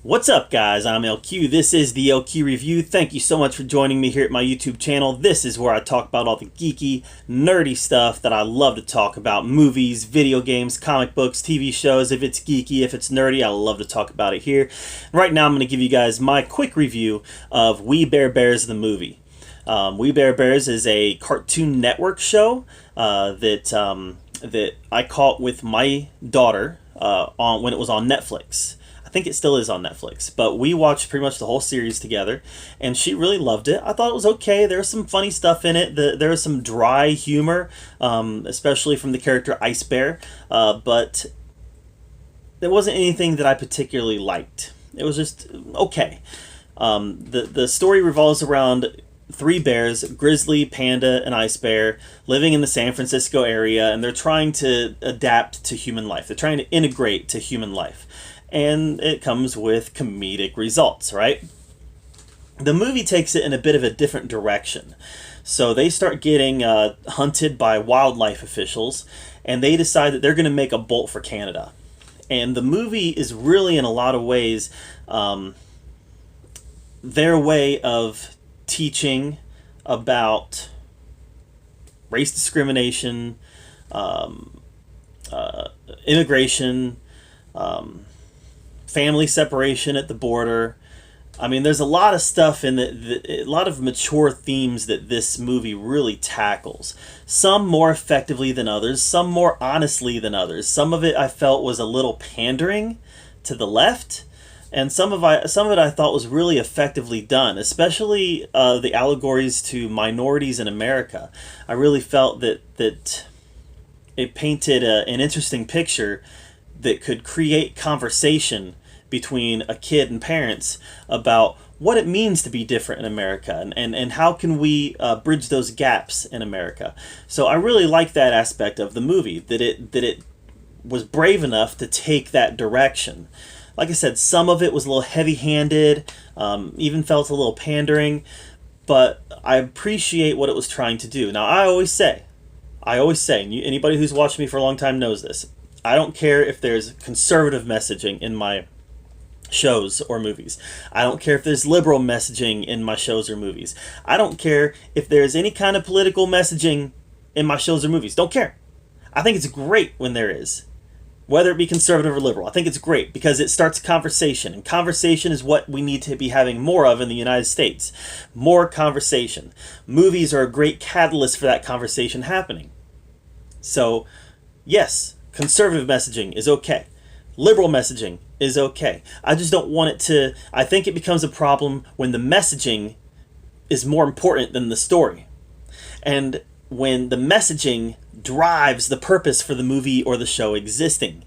What's up, guys? I'm LQ. This is the LQ Review. Thank you so much for joining me here at my YouTube channel. This is where I talk about all the geeky, nerdy stuff that I love to talk about. Movies, video games, comic books, TV shows. If it's geeky, if it's nerdy, I love to talk about it here. Right now, I'm going to give you guys my quick review of We Bare Bears the movie. We Bare Bears is a Cartoon Network show that I caught with my daughter when it was on Netflix. I think it still is on Netflix, but we watched pretty much the whole series together, and she really loved it. I thought it was okay. There was some funny stuff in it. There was some dry humor, especially from the character Ice Bear, but there wasn't anything that I particularly liked. It was just okay. The story revolves around three bears, Grizzly, Panda, and Ice Bear, living in the San Francisco area, and they're trying to adapt to human life. They're trying to integrate to human life. And it comes with comedic results, right? The movie takes it in a bit of a different direction. So they start getting hunted by wildlife officials, and they decide that they're going to make a bolt for Canada. And the movie is really, in a lot of ways, their way of teaching about race discrimination, immigration, family separation at the border. I mean, there's a lot of stuff in a lot of mature themes that this movie really tackles. Some more effectively than others, some more honestly than others. Some of it I felt was a little pandering to the left, and some of it I thought was really effectively done, especially the allegories to minorities in America. I really felt that it painted an interesting picture that could create conversation between a kid and parents about what it means to be different in America, and how can we bridge those gaps in America. So I really like that aspect of the movie, that it was brave enough to take that direction. Like I said, some of it was a little heavy-handed, even felt a little pandering, but I appreciate what it was trying to do. Now, I always say, and anybody who's watched me for a long time knows this, I don't care if there's conservative messaging in my shows or movies. I don't care if there's liberal messaging in my shows or movies. I don't care if there's any kind of political messaging in my shows or movies. Don't care. I think it's great when there is, whether it be conservative or liberal. I think it's great because it starts a conversation, and conversation is what we need to be having more of in the United States. More conversation. Movies are a great catalyst for that conversation happening. So, yes, conservative messaging is okay. Liberal messaging is okay. I just don't want it to... I think it becomes a problem when the messaging is more important than the story. And when the messaging drives the purpose for the movie or the show existing.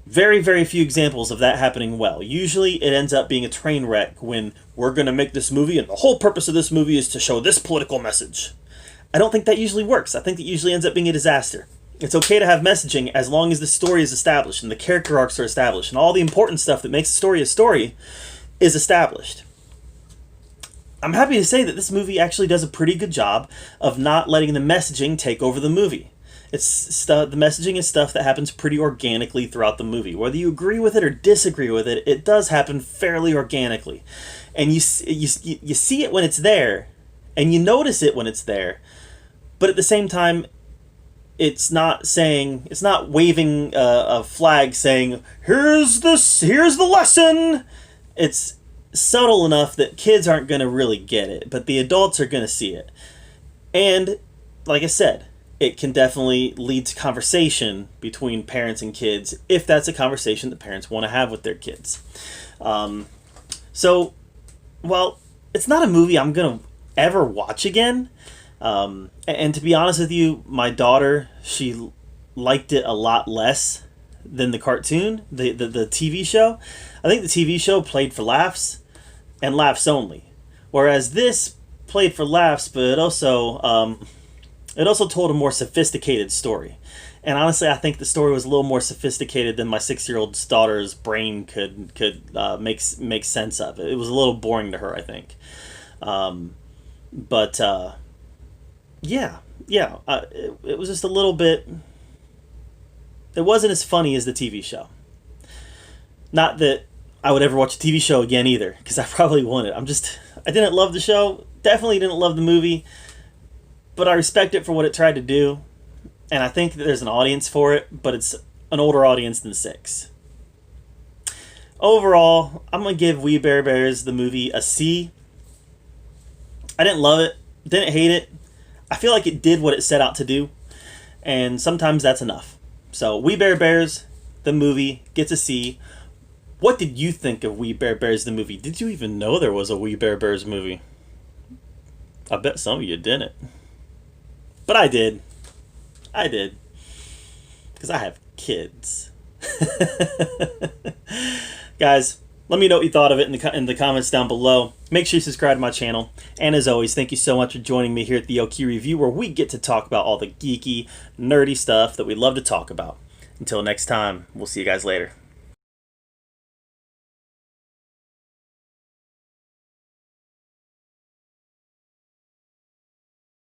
Very, very few examples of that happening well. Usually it ends up being a train wreck when we're going to make this movie and the whole purpose of this movie is to show this political message. I don't think that usually works. I think it usually ends up being a disaster. It's okay to have messaging as long as the story is established and the character arcs are established and all the important stuff that makes a story is established. I'm happy to say that this movie actually does a pretty good job of not letting the messaging take over the movie. The messaging is stuff that happens pretty organically throughout the movie. Whether you agree with it or disagree with it, it does happen fairly organically. And you see it when it's there, and you notice it when it's there, but at the same time, it's not waving a flag saying, here's the lesson. It's subtle enough that kids aren't going to really get it, but the adults are going to see it. And, like I said, it can definitely lead to conversation between parents and kids, if that's a conversation that parents want to have with their kids. So, well, it's not a movie I'm going to ever watch again. And to be honest with you, my daughter, she liked it a lot less than the cartoon, the TV show. I think the TV show played for laughs and laughs only, whereas this played for laughs, but it also told a more sophisticated story. And honestly, I think the story was a little more sophisticated than my 6-year-old daughter's brain could make sense of. It was a little boring to her, I think. It was just a little bit... It wasn't as funny as the TV show. Not that I would ever watch a TV show again either, because I probably wouldn't. I didn't love the show, definitely didn't love the movie, but I respect it for what it tried to do, and I think that there's an audience for it, but it's an older audience than 6. Overall, I'm going to give We Bare Bears the movie a C. I didn't love it, didn't hate it. I feel like it did what it set out to do, and sometimes that's enough. So We Bare Bears, the movie, gets a C. What did you think of We Bare Bears, the movie? Did you even know there was a We Bare Bears movie? I bet some of you didn't. But I did. I did. Because I have kids. Guys, let me know what you thought of it in the comments down below. Make sure you subscribe to my channel. And as always, thank you so much for joining me here at the LQ Review, where we get to talk about all the geeky, nerdy stuff that we love to talk about. Until next time, we'll see you guys later.